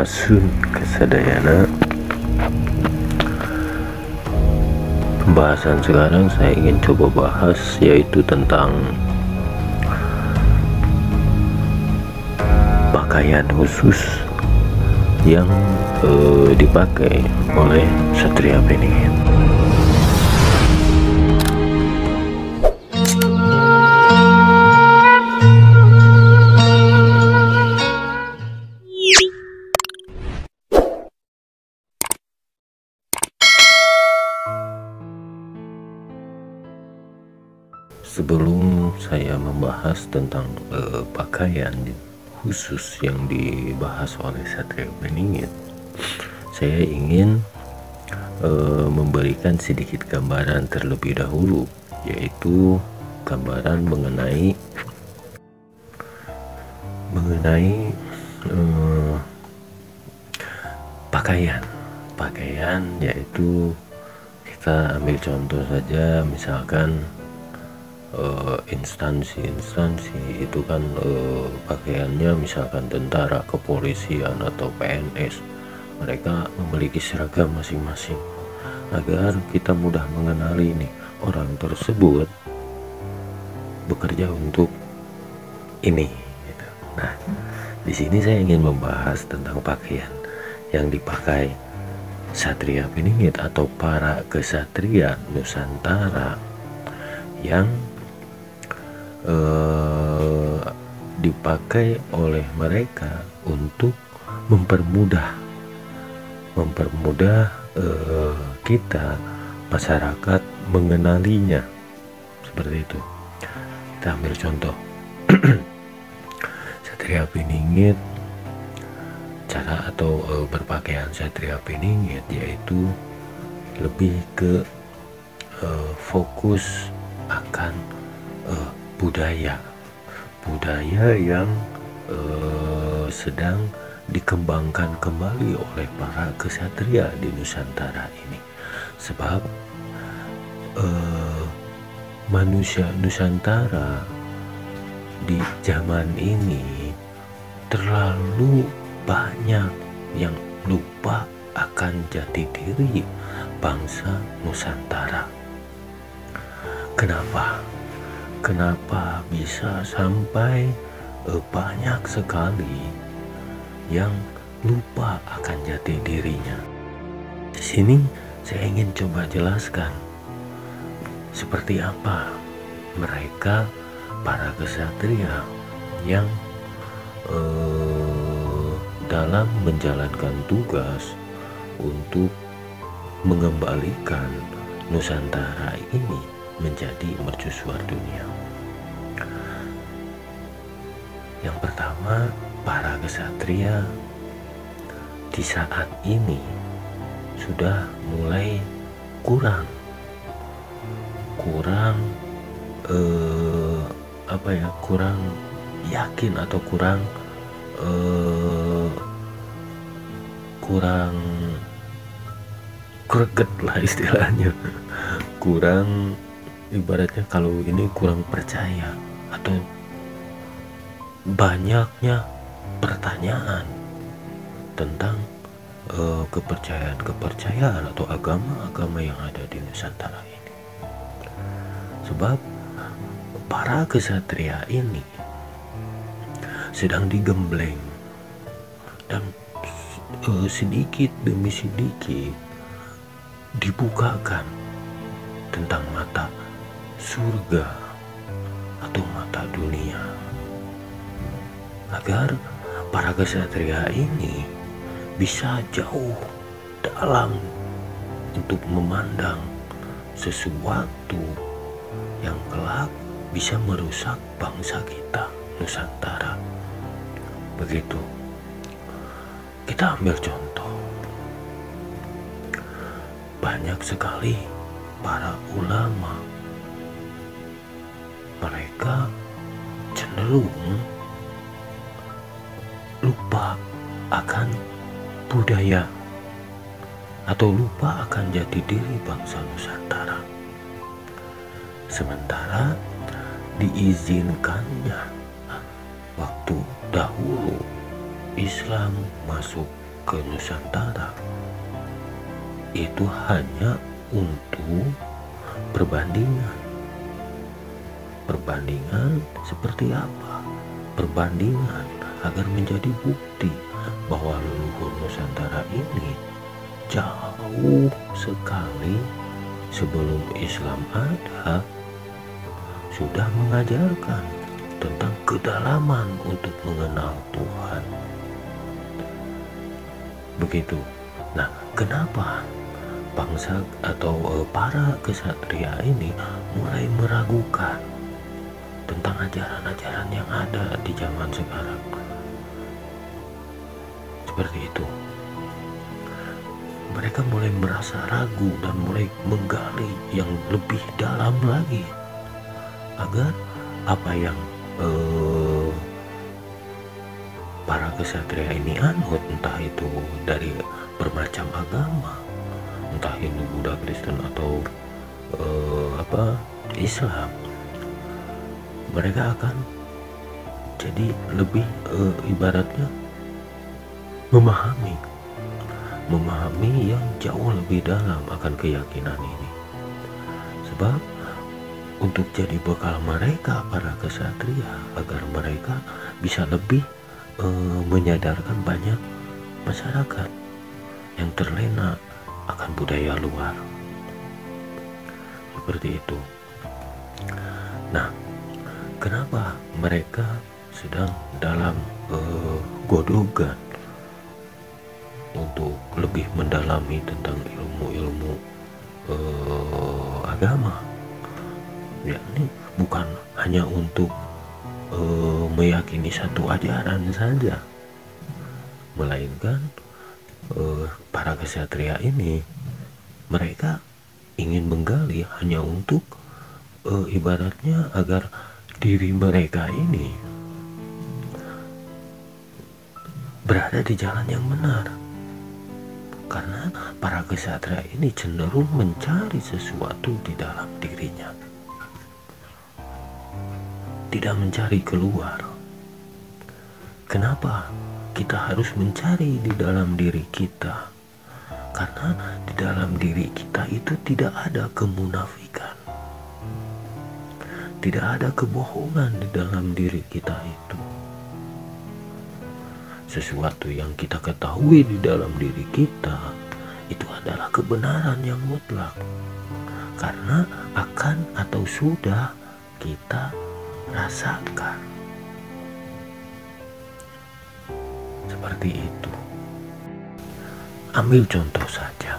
Masun Kesadayana. Pembahasan sekarang saya ingin coba bahas yaitu tentang pakaian khusus yang dipakai oleh Satria Beringin. Sebelum saya membahas tentang pakaian khusus yang dibahas oleh Satria Beringin, saya ingin memberikan sedikit gambaran terlebih dahulu, yaitu gambaran mengenai pakaian, yaitu kita ambil contoh saja, misalkan instansi itu kan pakaiannya misalkan tentara, kepolisian atau PNS, mereka memiliki seragam masing-masing agar kita mudah mengenali nih orang tersebut bekerja untuk ini gitu. Nah, di sini saya ingin membahas tentang pakaian yang dipakai Satria Beringin atau para kesatria Nusantara yang dipakai oleh mereka untuk mempermudah kita masyarakat mengenalinya, seperti itu. Kita ambil contoh Satria Beringin, cara atau berpakaian Satria Beringin yaitu lebih ke fokus akan budaya yang sedang dikembangkan kembali oleh para kesatria di Nusantara ini. Sebab manusia Nusantara di zaman ini terlalu banyak yang lupa akan jati diri bangsa Nusantara. Kenapa bisa sampai banyak sekali yang lupa akan jati dirinya? Di sini saya ingin coba jelaskan seperti apa mereka para kesatria yang dalam menjalankan tugas untuk mengembalikan Nusantara ini menjadi mercusuar dunia. Yang pertama, para kesatria di saat ini sudah mulai kurang yakin atau kurang greget lah istilahnya, ibaratnya kalau ini kurang percaya atau banyaknya pertanyaan tentang kepercayaan atau agama yang ada di Nusantara ini. Sebab para kesatria ini sedang digembleng dan sedikit demi sedikit dibukakan tentang mata surga atau mata dunia, agar para kesatria ini bisa jauh dalam untuk memandang sesuatu yang kelak bisa merusak bangsa kita Nusantara. Begitu. Kita ambil contoh, banyak sekali para ulama, mereka cenderung lupa akan budaya atau lupa akan jati diri bangsa Nusantara. Sementara diizinkannya waktu dahulu Islam masuk ke Nusantara itu hanya untuk perbandingan. Perbandingan seperti apa? Perbandingan agar menjadi bukti bahwa leluhur Nusantara ini jauh sekali sebelum Islam ada sudah mengajarkan tentang kedalaman untuk mengenal Tuhan. Begitu. Nah, kenapa bangsa atau para kesatria ini mulai meragukan tentang ajaran-ajaran yang ada di zaman sekarang? Seperti itu. Mereka mulai merasa ragu dan mulai menggali yang lebih dalam lagi agar apa yang para kesatria ini anut, entah itu dari bermacam agama, entah Hindu, Buddha, Kristen atau Islam, mereka akan jadi lebih ibaratnya memahami yang jauh lebih dalam akan keyakinan ini. Sebab untuk jadi bekal mereka para kesatria agar mereka bisa lebih menyadarkan banyak masyarakat yang terlena akan budaya luar. Seperti itu. Nah, kenapa mereka sedang dalam godogan untuk lebih mendalami tentang ilmu-ilmu agama? Ya, ini bukan hanya untuk meyakini satu ajaran saja, melainkan para kesatria ini mereka ingin menggali hanya untuk ibaratnya agar diri mereka ini berada di jalan yang benar. Karena para kesatria ini cenderung mencari sesuatu di dalam dirinya, tidak mencari keluar. Kenapa kita harus mencari di dalam diri kita? Karena di dalam diri kita itu tidak ada kemunafikan, tidak ada kebohongan di dalam diri kita itu. Sesuatu yang kita ketahui di dalam diri kita itu adalah kebenaran yang mutlak, karena akan atau sudah kita rasakan. Seperti itu. Ambil contoh saja,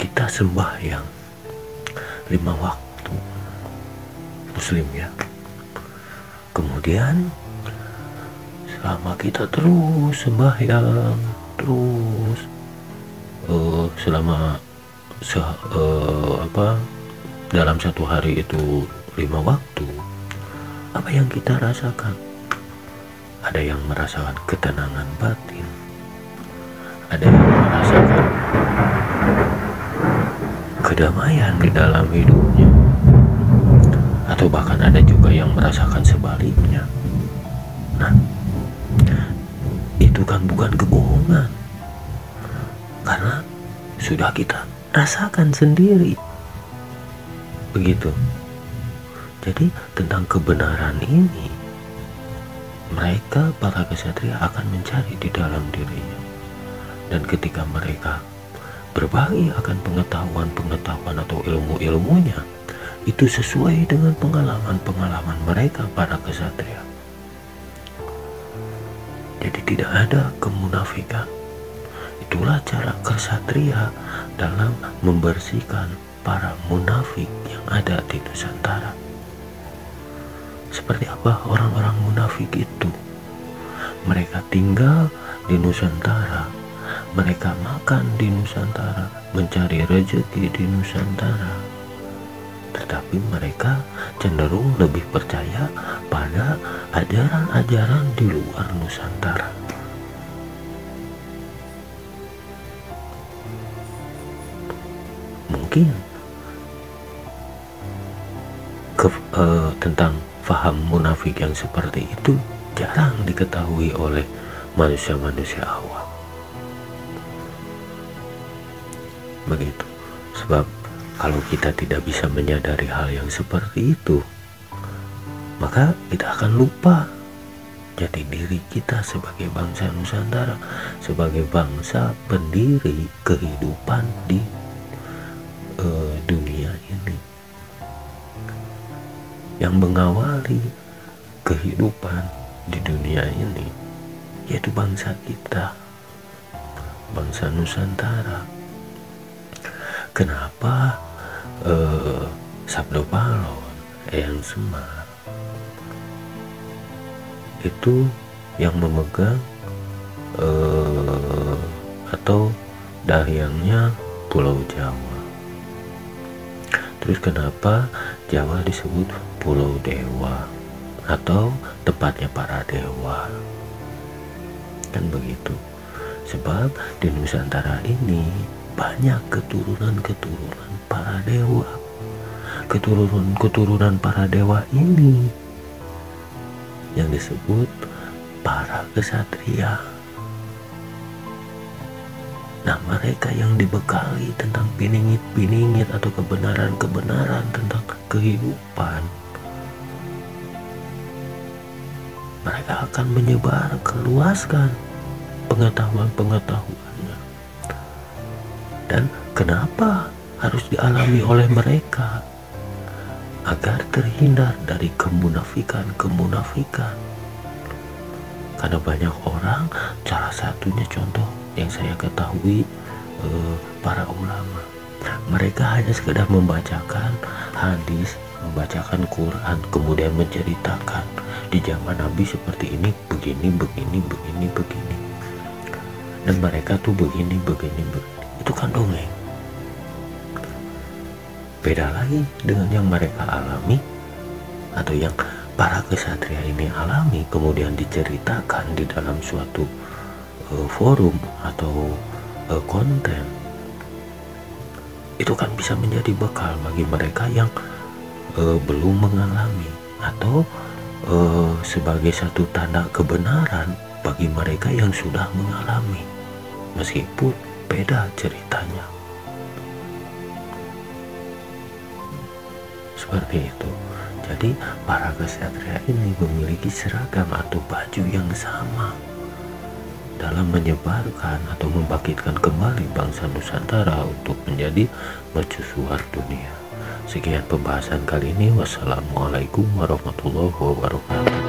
kita sembahyang 5 waktu Muslim ya. Kemudian selama kita terus sembahyang terus selama dalam satu hari itu 5 waktu, apa yang kita rasakan? Ada yang merasakan ketenangan batin, ada yang merasakan kedamaian di dalam hidupnya, atau bahkan ada juga yang merasakan sebaliknya. Nah, itu kan bukan kebohongan, karena sudah kita rasakan sendiri. Begitu. Jadi tentang kebenaran ini, mereka para kesatria akan mencari di dalam dirinya. Dan ketika mereka berbagi akan pengetahuan atau ilmu-ilmunya, itu sesuai dengan pengalaman mereka para kesatria. Jadi tidak ada kemunafikan. Itulah cara kesatria dalam membersihkan para munafik yang ada di Nusantara. Seperti apa orang-orang munafik itu? Mereka tinggal di Nusantara, mereka makan di Nusantara, mencari rezeki di Nusantara, tetapi mereka cenderung lebih percaya pada ajaran-ajaran di luar Nusantara. Mungkin tentang faham munafik yang seperti itu jarang diketahui oleh manusia-manusia awam. Begitu. Sebab kalau kita tidak bisa menyadari hal yang seperti itu, maka kita akan lupa jati diri kita sebagai bangsa Nusantara, sebagai bangsa pendiri kehidupan di dunia ini, yang mengawali kehidupan di dunia ini, yaitu bangsa kita, bangsa Nusantara. Kenapa Sabdo Palon, Eyang Semar itu yang memegang atau dahyangnya Pulau Jawa? Terus kenapa Jawa disebut Pulau Dewa atau tempatnya para dewa? Kan begitu. Sebab di Nusantara ini banyak keturunan-keturunan para dewa. Keturunan para dewa ini yang disebut para kesatria. Nah, mereka yang dibekali tentang piningit-piningit atau kebenaran-kebenaran tentang kehidupan, mereka akan menyebarluaskan pengetahuan-pengetahuannya. Dan kenapa harus dialami oleh mereka? Agar terhindar dari kemunafikan. Karena banyak orang, salah satunya contoh yang saya ketahui, para ulama, mereka hanya sekedar membacakan hadis, membacakan Quran, kemudian menceritakan di zaman Nabi seperti ini, begini. Dan mereka tuh begini. Itu kan dongeng. Beda lagi dengan yang mereka alami atau yang para kesatria ini alami, kemudian diceritakan di dalam suatu forum atau konten. Itu kan bisa menjadi bekal bagi mereka yang belum mengalami, atau sebagai satu tanda kebenaran bagi mereka yang sudah mengalami, meskipun beda ceritanya. Seperti itu. Jadi para kesatria ini memiliki seragam atau baju yang sama dalam menyebarkan atau membangkitkan kembali bangsa Nusantara untuk menjadi mercusuar dunia. Sekian pembahasan kali ini. Wassalamualaikum warahmatullahi wabarakatuh.